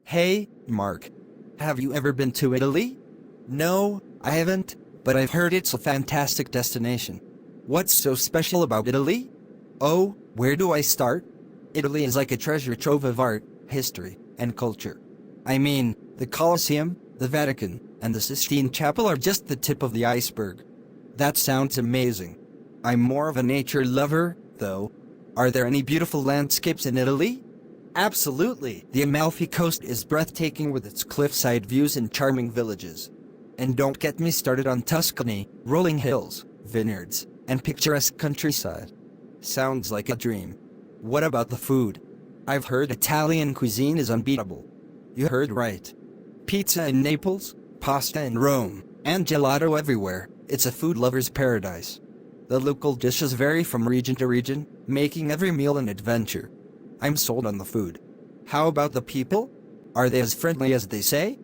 Hey, Mark. Have you ever been to Italy? No, I haven't, but I've heard it's a fantastic destination. What's so special about Italy? Oh, where do I start? Italy is like a treasure trove of art, history, and culture. I mean, the Colosseum, the Vatican, and the Sistine Chapel are just the tip of the iceberg. That sounds amazing. I'm more of a nature lover, though. Are there any beautiful landscapes in Italy? Absolutely. The Amalfi Coast is breathtaking with its cliffside views and charming villages. And don't get me started on Tuscany, rolling hills, vineyards, and picturesque countryside. Sounds like a dream. What about the food? I've heard Italian cuisine is unbeatable. You heard right. Pizza in Naples, pasta in Rome, and gelato everywhere. It's a food lover's paradise. The local dishes vary from region to region, making every meal an adventure. I'm sold on the food. How about the people? Are they as friendly as they say?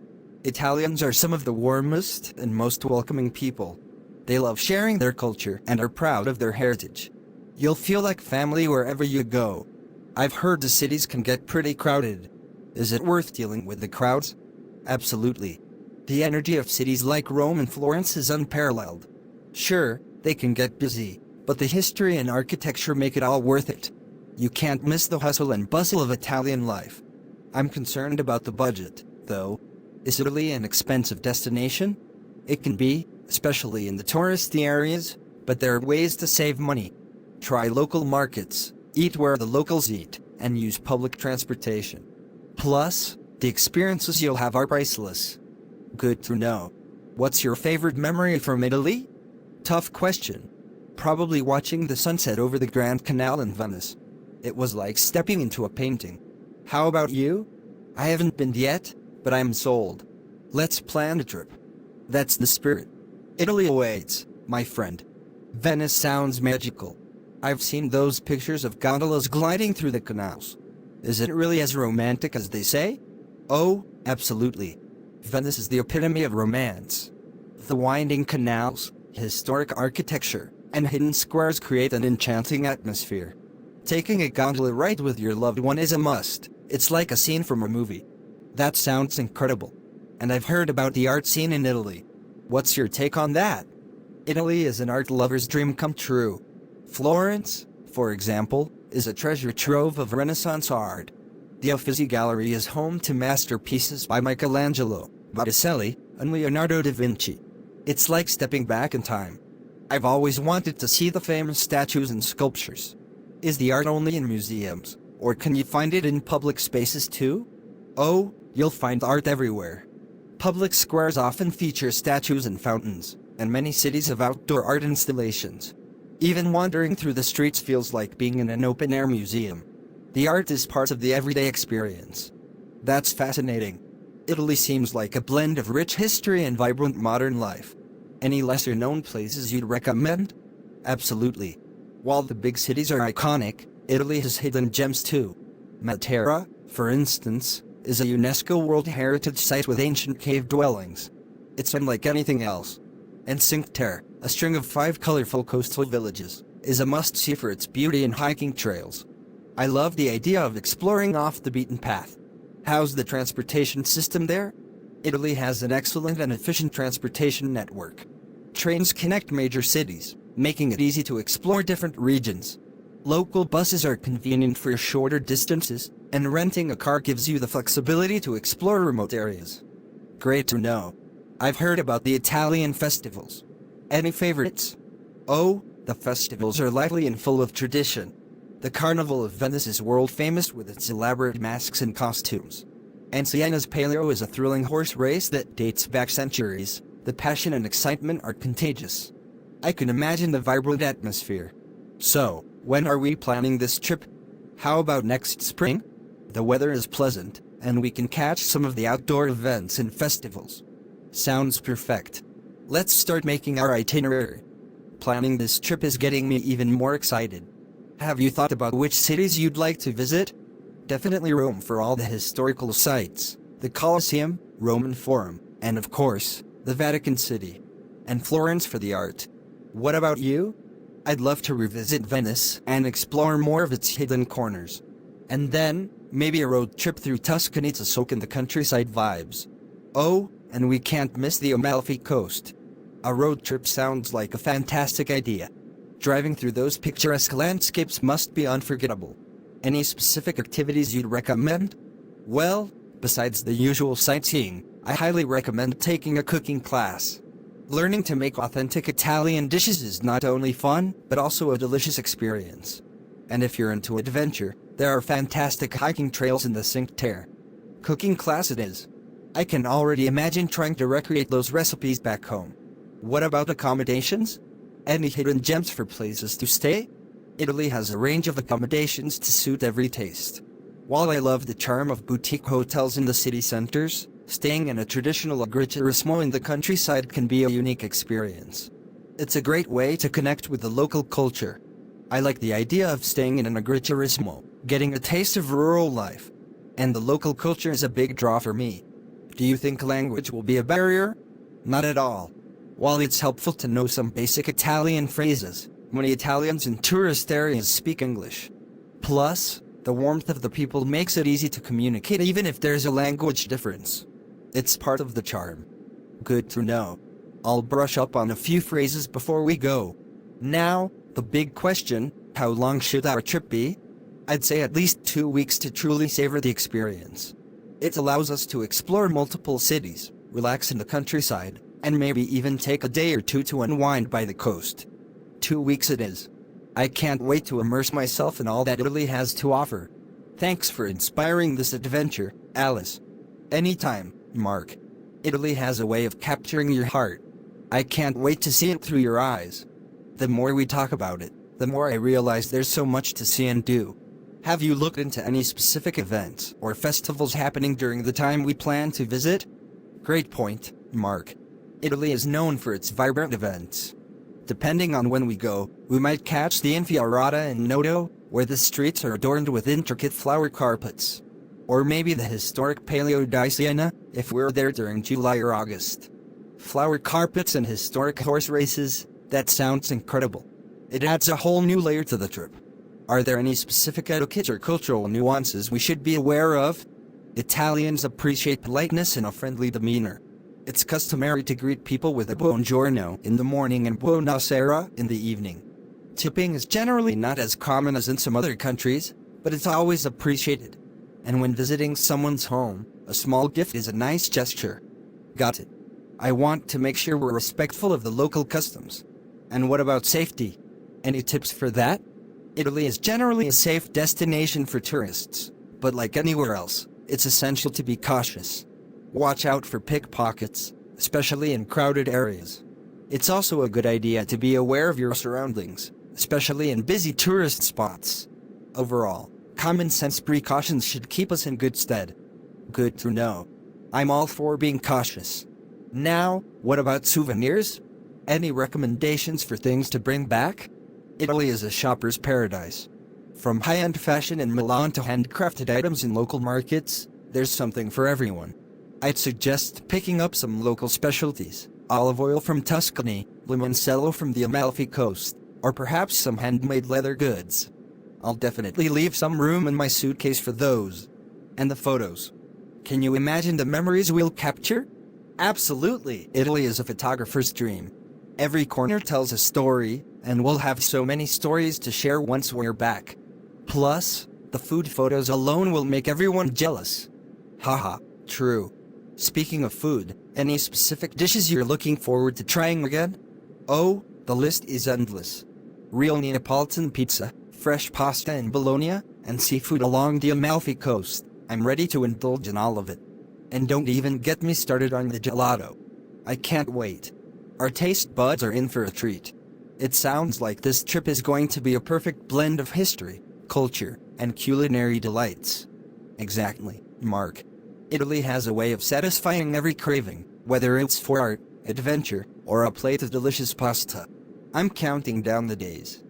Italians are some of the warmest and most welcoming people. They love sharing their culture and are proud of their heritage. You'll feel like family wherever you go. I've heard the cities can get pretty crowded. Is it worth dealing with the crowds? Absolutely. The energy of cities like Rome and Florence is unparalleled. Sure, they can get busy, but the history and architecture make it all worth it. You can't miss the hustle and bustle of Italian life. I'm concerned about the budget, though. Is Italy an expensive destination? It can be, especially in the touristy areas, but there are ways to save money. Try local markets, eat where the locals eat, and use public transportation. Plus, the experiences you'll have are priceless. Good to know. What's your favorite memory from Italy? Tough question. Probably watching the sunset over the Grand Canal in Venice. It was like stepping into a painting. How about you? I haven't been yet, but I'm sold. Let's plan a trip. That's the spirit. Italy awaits, my friend. Venice sounds magical. I've seen those pictures of gondolas gliding through the canals. Is it really as romantic as they say? Oh, absolutely. Venice is the epitome of romance. The winding canals, historic architecture, and hidden squares create an enchanting atmosphere. Taking a gondola ride with your loved one is a must. It's like a scene from a movie. That sounds incredible. And I've heard about the art scene in Italy. What's your take on that? Italy is an art lover's dream come true. Florence, for example, is a treasure trove of Renaissance art. The Uffizi Gallery is home to masterpieces by Michelangelo, Botticelli, and Leonardo da Vinci. It's like stepping back in time. I've always wanted to see the famous statues and sculptures. Is the art only in museums, or can you find it in public spaces too? Oh, you'll find art everywhere. Public squares often feature statues and fountains, and many cities have outdoor art installations. Even wandering through the streets feels like being in an open-air museum. The art is part of the everyday experience. That's fascinating. Italy seems like a blend of rich history and vibrant modern life. Any lesser-known places you'd recommend? Absolutely. While the big cities are iconic, Italy has hidden gems too. Matera, for instance, is a UNESCO World Heritage Site with ancient cave dwellings. It's unlike anything else. And Cinque Terre, a string of 5 colorful coastal villages, is a must-see for its beauty and hiking trails. I love the idea of exploring off the beaten path. How's the transportation system there? Italy has an excellent and efficient transportation network. Trains connect major cities, making it easy to explore different regions. Local buses are convenient for shorter distances, and renting a car gives you the flexibility to explore remote areas. Great to know. I've heard about the Italian festivals. Any favorites? Oh, the festivals are lively and full of tradition. The Carnival of Venice is world-famous with its elaborate masks and costumes. And Siena's Palio is a thrilling horse race that dates back centuries. The passion and excitement are contagious. I can imagine the vibrant atmosphere. So, when are we planning this trip? How about next spring? The weather is pleasant, and we can catch some of the outdoor events and festivals. Sounds perfect. Let's start making our itinerary. Planning this trip is getting me even more excited. Have you thought about which cities you'd like to visit? Definitely Rome for all the historical sites, the Colosseum, Roman Forum, and of course, the Vatican City. And Florence for the art. What about you? I'd love to revisit Venice and explore more of its hidden corners. And then, Maybe a road trip through Tuscany to soak in the countryside vibes. Oh, and we can't miss the Amalfi Coast. A road trip sounds like a fantastic idea. Driving through those picturesque landscapes must be unforgettable. Any specific activities you'd recommend? Well, besides the usual sightseeing, I highly recommend taking a cooking class. Learning to make authentic Italian dishes is not only fun, but also a delicious experience. And if you're into adventure, there are fantastic hiking trails in the Cinque Terre. Cooking class it is. I can already imagine trying to recreate those recipes back home. What about accommodations? Any hidden gems for places to stay? Italy has a range of accommodations to suit every taste. While I love the charm of boutique hotels in the city centers, staying in a traditional agriturismo in the countryside can be a unique experience. It's a great way to connect with the local culture. I like the idea of staying in an agriturismo, getting a taste of rural life. And the local culture is a big draw for me. Do you think language will be a barrier? Not at all. While it's helpful to know some basic Italian phrases, many Italians in tourist areas speak English. Plus, the warmth of the people makes it easy to communicate even if there's a language difference. It's part of the charm. Good to know. I'll brush up on a few phrases before we go. Now, the big question, how long should our trip be? I'd say at least 2 weeks to truly savor the experience. It allows us to explore multiple cities, relax in the countryside, and maybe even take a day or two to unwind by the coast. 2 weeks it is. I can't wait to immerse myself in all that Italy has to offer. Thanks for inspiring this adventure, Alice. Anytime, Mark. Italy has a way of capturing your heart. I can't wait to see it through your eyes. The more we talk about it, the more I realize there's so much to see and do. Have you looked into any specific events or festivals happening during the time we plan to visit? Great point, Mark. Italy is known for its vibrant events. Depending on when we go, we might catch the Infiorata in Noto, where the streets are adorned with intricate flower carpets. Or maybe the historic Palio di Siena, if we're there during July or August. Flower carpets and historic horse races, that sounds incredible. It adds a whole new layer to the trip. Are there any specific etiquette or cultural nuances we should be aware of? Italians appreciate politeness and a friendly demeanor. It's customary to greet people with a buongiorno in the morning and buonasera in the evening. Tipping is generally not as common as in some other countries, but it's always appreciated. And when visiting someone's home, a small gift is a nice gesture. Got it. I want to make sure we're respectful of the local customs. And what about safety? Any tips for that? Italy is generally a safe destination for tourists, but like anywhere else, it's essential to be cautious. Watch out for pickpockets, especially in crowded areas. It's also a good idea to be aware of your surroundings, especially in busy tourist spots. Overall, common sense precautions should keep us in good stead. Good to know. I'm all for being cautious. Now, what about souvenirs? Any recommendations for things to bring back? Italy is a shopper's paradise. From high-end fashion in Milan to handcrafted items in local markets, there's something for everyone. I'd suggest picking up some local specialties, olive oil from Tuscany, limoncello from the Amalfi Coast, or perhaps some handmade leather goods. I'll definitely leave some room in my suitcase for those. And the photos. Can you imagine the memories we'll capture? Absolutely! Italy is a photographer's dream. Every corner tells a story, and we'll have so many stories to share once we're back. Plus, the food photos alone will make everyone jealous. Haha, true. Speaking of food, any specific dishes you're looking forward to trying again? Oh, the list is endless. Real Neapolitan pizza, fresh pasta in Bologna, and seafood along the Amalfi Coast. I'm ready to indulge in all of it. And don't even get me started on the gelato. I can't wait. Our taste buds are in for a treat. It sounds like this trip is going to be a perfect blend of history, culture, and culinary delights. Exactly, Mark. Italy has a way of satisfying every craving, whether it's for art, adventure, or a plate of delicious pasta. I'm counting down the days.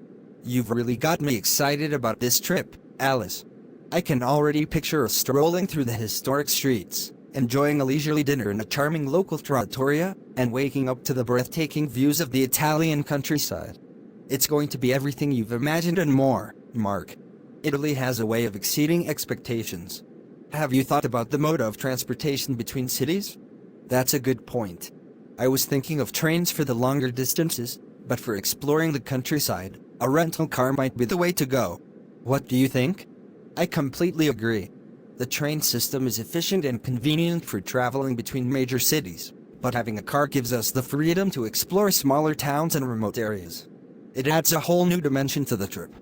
You've really got me excited about this trip, Alice. I can already picture us strolling through the historic streets, enjoying a leisurely dinner in a charming local trattoria, and waking up to the breathtaking views of the Italian countryside. It's going to be everything you've imagined and more, Mark. Italy has a way of exceeding expectations. Have you thought about the mode of transportation between cities? That's a good point. I was thinking of trains for the longer distances, but for exploring the countryside, a rental car might be the way to go. What do you think? I completely agree. The train system is efficient and convenient for traveling between major cities, but having a car gives us the freedom to explore smaller towns and remote areas. It adds a whole new dimension to the trip.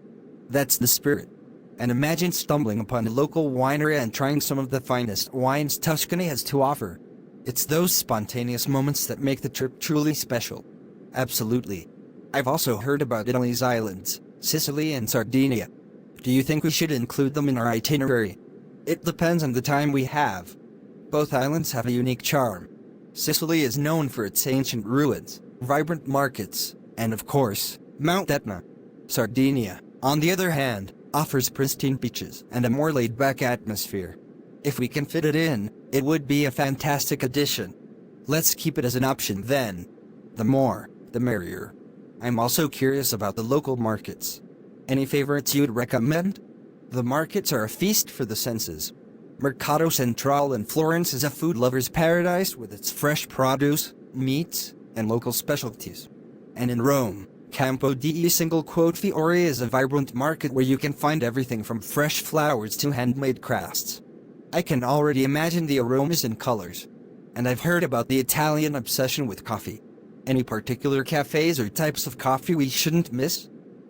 That's the spirit. And imagine stumbling upon a local winery and trying some of the finest wines Tuscany has to offer. It's those spontaneous moments that make the trip truly special. Absolutely. I've also heard about Italy's islands, Sicily and Sardinia. Do you think we should include them in our itinerary? It depends on the time we have. Both islands have a unique charm. Sicily is known for its ancient ruins, vibrant markets, and of course, Mount Etna. Sardinia, on the other hand, offers pristine beaches and a more laid-back atmosphere. If we can fit it in, it would be a fantastic addition. Let's keep it as an option then. The more, the merrier. I'm also curious about the local markets. Any favorites you'd recommend? The markets are a feast for the senses. Mercato Centrale in Florence is a food lover's paradise with its fresh produce, meats, and local specialties. And in Rome, Campo di Fiori is a vibrant market where you can find everything from fresh flowers to handmade crafts. I can already imagine the aromas and colors. And I've heard about the Italian obsession with coffee. Any particular cafes or types of coffee we shouldn't miss?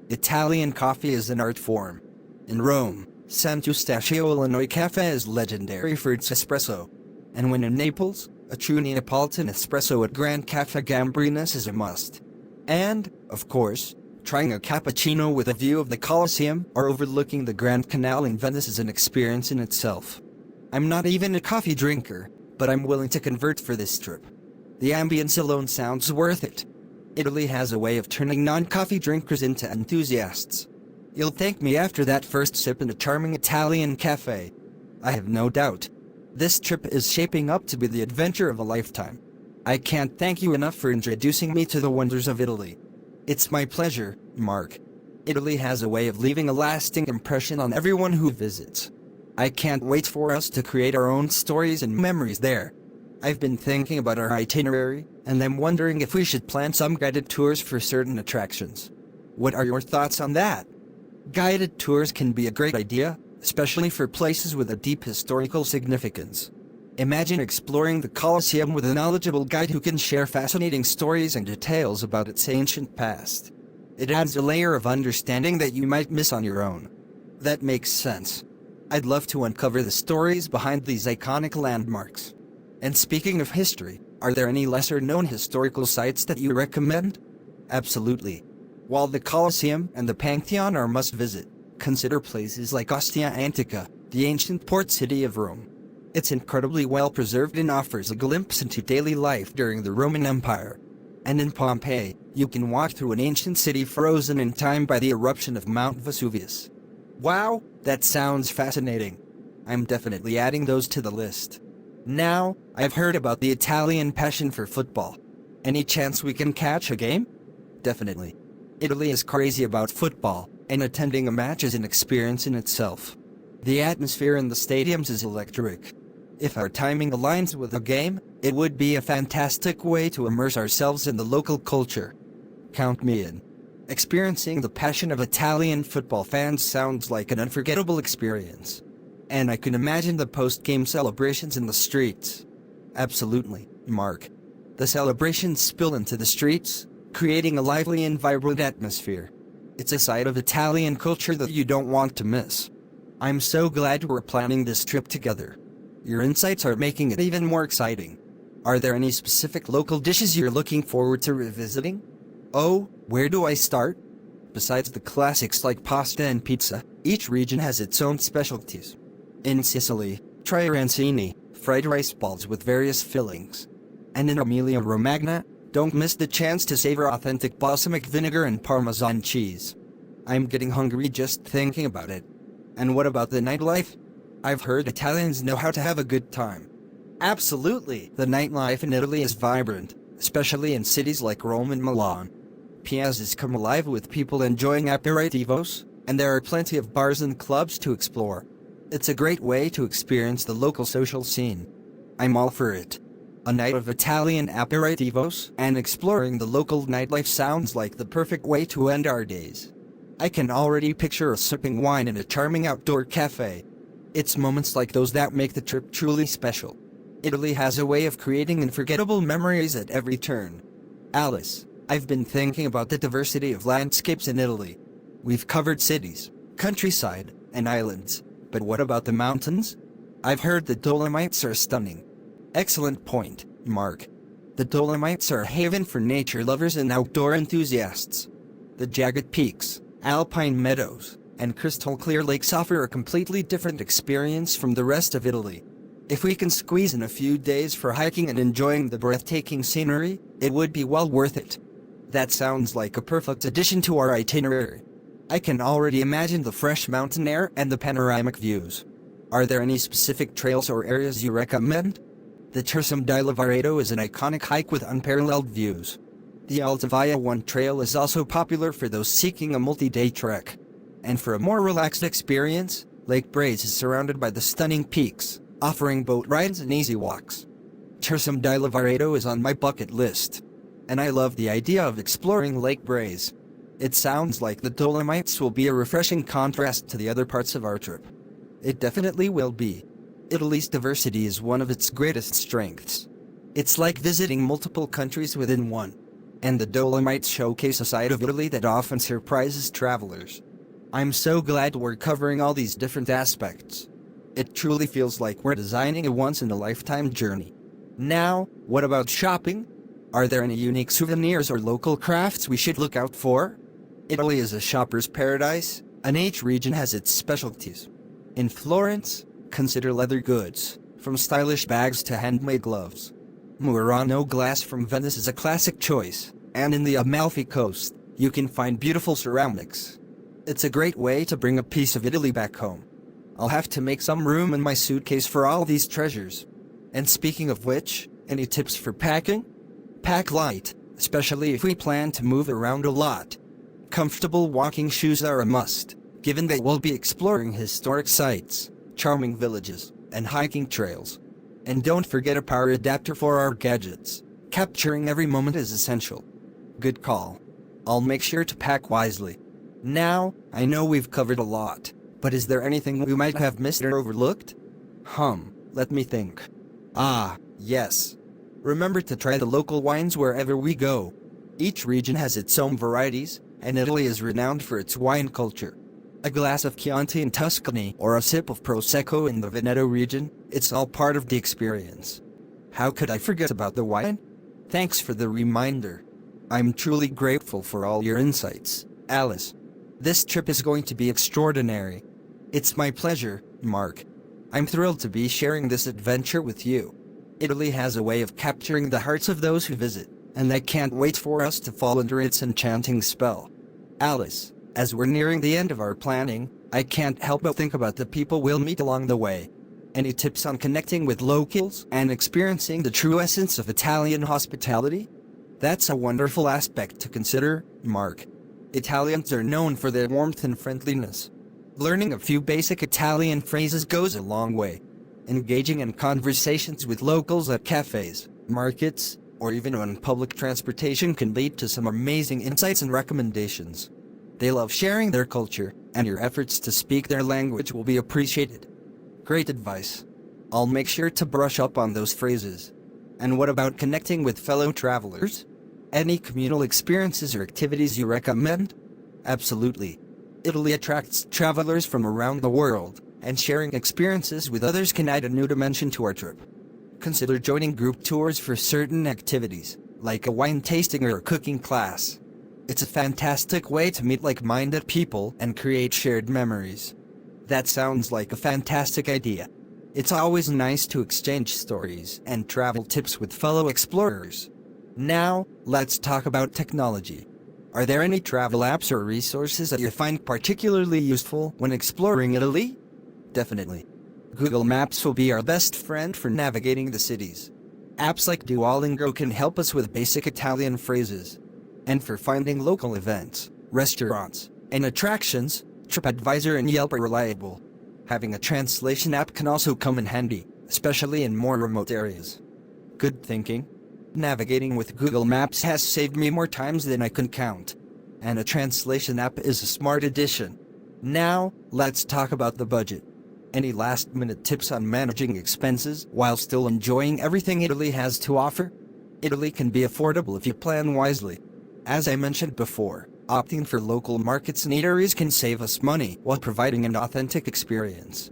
Italian coffee is an art form. In Rome, Sant'Eustachio Illinois Cafe is legendary for its espresso. And when in Naples, a true Neapolitan espresso at Grand Cafe Gambrinus is a must. And, of course, trying a cappuccino with a view of the Colosseum or overlooking the Grand Canal in Venice is an experience in itself. I'm not even a coffee drinker, but I'm willing to convert for this trip. The ambience alone sounds worth it. Italy has a way of turning non-coffee drinkers into enthusiasts. You'll thank me after that first sip in a charming Italian cafe. I have no doubt. This trip is shaping up to be the adventure of a lifetime. I can't thank you enough for introducing me to the wonders of Italy. It's my pleasure, Mark. Italy has a way of leaving a lasting impression on everyone who visits. I can't wait for us to create our own stories and memories there. I've been thinking about our itinerary, and I'm wondering if we should plan some guided tours for certain attractions. What are your thoughts on that? Guided tours can be a great idea, especially for places with a deep historical significance. Imagine exploring the Colosseum with a knowledgeable guide who can share fascinating stories and details about its ancient past. It adds a layer of understanding that you might miss on your own. That makes sense. I'd love to uncover the stories behind these iconic landmarks. And speaking of history, are there any lesser-known historical sites that you recommend? Absolutely. While the Colosseum and the Pantheon are must-visit, consider places like Ostia Antica, the ancient port city of Rome. It's incredibly well-preserved and offers a glimpse into daily life during the Roman Empire. And in Pompeii, you can walk through an ancient city frozen in time by the eruption of Mount Vesuvius. Wow, that sounds fascinating. I'm definitely adding those to the list. Now, I've heard about the Italian passion for football. Any chance we can catch a game? Definitely. Italy is crazy about football, and attending a match is an experience in itself. The atmosphere in the stadiums is electric. If our timing aligns with a game, it would be a fantastic way to immerse ourselves in the local culture. Count me in. Experiencing the passion of Italian football fans sounds like an unforgettable experience. And I can imagine the post-game celebrations in the streets. Absolutely, Mark. The celebrations spill into the streets, creating a lively and vibrant atmosphere. It's a side of Italian culture that you don't want to miss. I'm so glad we're planning this trip together. Your insights are making it even more exciting. Are there any specific local dishes you're looking forward to revisiting? Oh, where do I start? Besides the classics like pasta and pizza, each region has its own specialties. In Sicily, try arancini, fried rice balls with various fillings. And in Emilia-Romagna, don't miss the chance to savor authentic balsamic vinegar and Parmesan cheese. I'm getting hungry just thinking about it. And what about the nightlife? I've heard Italians know how to have a good time. Absolutely! The nightlife in Italy is vibrant, especially in cities like Rome and Milan. Piazzas come alive with people enjoying aperitivos, and there are plenty of bars and clubs to explore. It's a great way to experience the local social scene. I'm all for it. A night of Italian aperitivos and exploring the local nightlife sounds like the perfect way to end our days. I can already picture us sipping wine in a charming outdoor cafe. It's moments like those that make the trip truly special. Italy has a way of creating unforgettable memories at every turn. Alice, I've been thinking about the diversity of landscapes in Italy. We've covered cities, countryside, and islands, but what about the mountains? I've heard the Dolomites are stunning. Excellent point, Mark. The Dolomites are a haven for nature lovers and outdoor enthusiasts. The jagged peaks, alpine meadows, and crystal clear lakes offer a completely different experience from the rest of Italy. If we can squeeze in a few days for hiking and enjoying the breathtaking scenery, it would be well worth it. That sounds like a perfect addition to our itinerary. I can already imagine the fresh mountain air and the panoramic views. Are there any specific trails or areas you recommend? The Tirsom di Lavaredo is an iconic hike with unparalleled views. The Alta Via 1 trail is also popular for those seeking a multi-day trek. And for a more relaxed experience, Lake Braze is surrounded by the stunning peaks, offering boat rides and easy walks. Tirsom di Lavaredo is on my bucket list. And I love the idea of exploring Lake Braze. It sounds like the Dolomites will be a refreshing contrast to the other parts of our trip. It definitely will be. Italy's diversity is one of its greatest strengths. It's like visiting multiple countries within one. And the Dolomites showcase a side of Italy that often surprises travelers. I'm so glad we're covering all these different aspects. It truly feels like we're designing a once-in-a-lifetime journey. Now, what about shopping? Are there any unique souvenirs or local crafts we should look out for? Italy is a shopper's paradise, and each region has its specialties. In Florence, consider leather goods, from stylish bags to handmade gloves. Murano glass from Venice is a classic choice, and in the Amalfi Coast, you can find beautiful ceramics. It's a great way to bring a piece of Italy back home. I'll have to make some room in my suitcase for all these treasures. And speaking of which, any tips for packing? Pack light, especially if we plan to move around a lot. Comfortable walking shoes are a must, given that we'll be exploring historic sites, charming villages, and hiking trails. And don't forget a power adapter for our gadgets. Capturing every moment is essential. Good call. I'll make sure to pack wisely. Now, I know we've covered a lot, but is there anything we might have missed or overlooked? Let me think. Yes. Remember to try the local wines wherever we go. Each region has its own varieties, and Italy is renowned for its wine culture. A glass of Chianti in Tuscany or a sip of Prosecco in the Veneto region, it's all part of the experience. How could I forget about the wine? Thanks for the reminder. I'm truly grateful for all your insights, Alice. This trip is going to be extraordinary. It's my pleasure, Mark. I'm thrilled to be sharing this adventure with you. Italy has a way of capturing the hearts of those who visit, and I can't wait for us to fall under its enchanting spell. Alice, as we're nearing the end of our planning, I can't help but think about the people we'll meet along the way. Any tips on connecting with locals and experiencing the true essence of Italian hospitality? That's a wonderful aspect to consider, Mark. Italians are known for their warmth and friendliness. Learning a few basic Italian phrases goes a long way. Engaging in conversations with locals at cafes, markets, or even on public transportation can lead to some amazing insights and recommendations. They love sharing their culture, and your efforts to speak their language will be appreciated. Great advice. I'll make sure to brush up on those phrases. And what about connecting with fellow travelers? Any communal experiences or activities you recommend? Absolutely. Italy attracts travelers from around the world, and sharing experiences with others can add a new dimension to our trip. Consider joining group tours for certain activities, like a wine tasting or a cooking class. It's a fantastic way to meet like-minded people and create shared memories. That sounds like a fantastic idea. It's always nice to exchange stories and travel tips with fellow explorers. Now, let's talk about technology. Are there any travel apps or resources that you find particularly useful when exploring Italy? Definitely. Google Maps will be our best friend for navigating the cities. Apps like Duolingo can help us with basic Italian phrases. And for finding local events, restaurants, and attractions, TripAdvisor and Yelp are reliable. Having a translation app can also come in handy, especially in more remote areas. Good thinking. Navigating with Google Maps has saved me more times than I can count. And a translation app is a smart addition. Now, let's talk about the budget. Any last-minute tips on managing expenses while still enjoying everything Italy has to offer? Italy can be affordable if you plan wisely. As I mentioned before, opting for local markets and eateries can save us money while providing an authentic experience.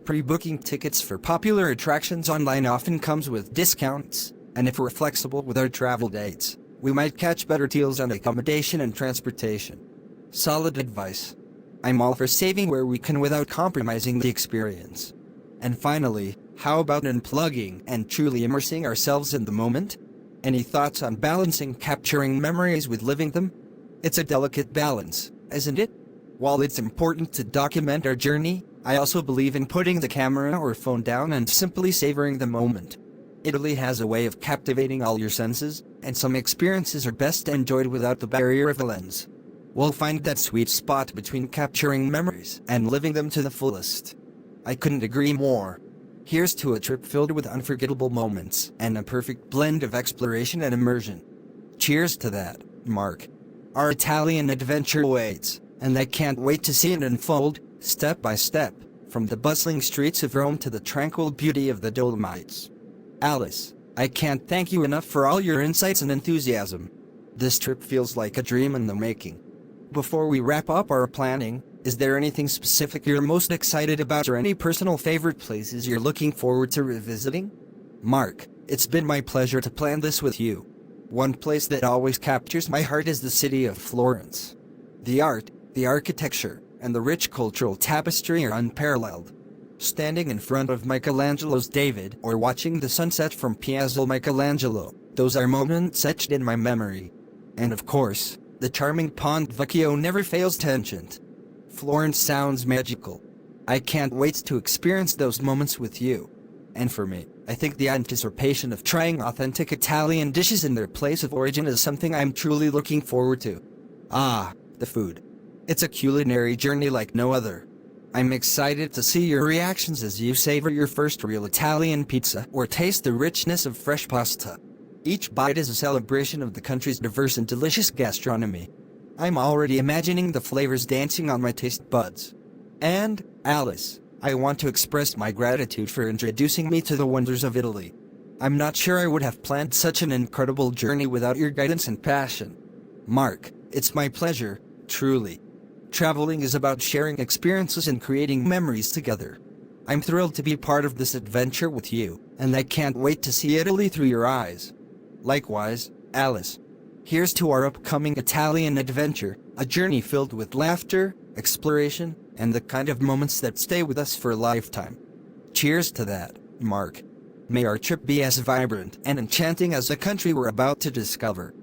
Pre-booking tickets for popular attractions online often comes with discounts, and if we're flexible with our travel dates, we might catch better deals on accommodation and transportation. Solid advice. I'm all for saving where we can without compromising the experience. And finally, how about unplugging and truly immersing ourselves in the moment? Any thoughts on balancing capturing memories with living them? It's a delicate balance, isn't it? While it's important to document our journey, I also believe in putting the camera or phone down and simply savoring the moment. Italy has a way of captivating all your senses, and some experiences are best enjoyed without the barrier of a lens. We'll find that sweet spot between capturing memories and living them to the fullest. I couldn't agree more. Here's to a trip filled with unforgettable moments and a perfect blend of exploration and immersion. Cheers to that, Mark. Our Italian adventure awaits, and I can't wait to see it unfold, step by step, from the bustling streets of Rome to the tranquil beauty of the Dolomites. Alice, I can't thank you enough for all your insights and enthusiasm. This trip feels like a dream in the making. Before we wrap up our planning, is there anything specific you're most excited about or any personal favorite places you're looking forward to revisiting? Mark, it's been my pleasure to plan this with you. One place that always captures my heart is the city of Florence. The art, the architecture, and the rich cultural tapestry are unparalleled. Standing in front of Michelangelo's David or watching the sunset from Piazza Michelangelo, those are moments etched in my memory. And of course, the charming Ponte Vecchio never fails to enchant. Florence sounds magical. I can't wait to experience those moments with you. And for me, I think the anticipation of trying authentic Italian dishes in their place of origin is something I'm truly looking forward to. Ah, the food. It's a culinary journey like no other. I'm excited to see your reactions as you savor your first real Italian pizza or taste the richness of fresh pasta. Each bite is a celebration of the country's diverse and delicious gastronomy. I'm already imagining the flavors dancing on my taste buds. And, Alice, I want to express my gratitude for introducing me to the wonders of Italy. I'm not sure I would have planned such an incredible journey without your guidance and passion. Mark, it's my pleasure, truly. Traveling is about sharing experiences and creating memories together. I'm thrilled to be part of this adventure with you, and I can't wait to see Italy through your eyes. Likewise, Alice. Here's to our upcoming Italian adventure, a journey filled with laughter, exploration, and the kind of moments that stay with us for a lifetime. Cheers to that, Mark. May our trip be as vibrant and enchanting as the country we're about to discover.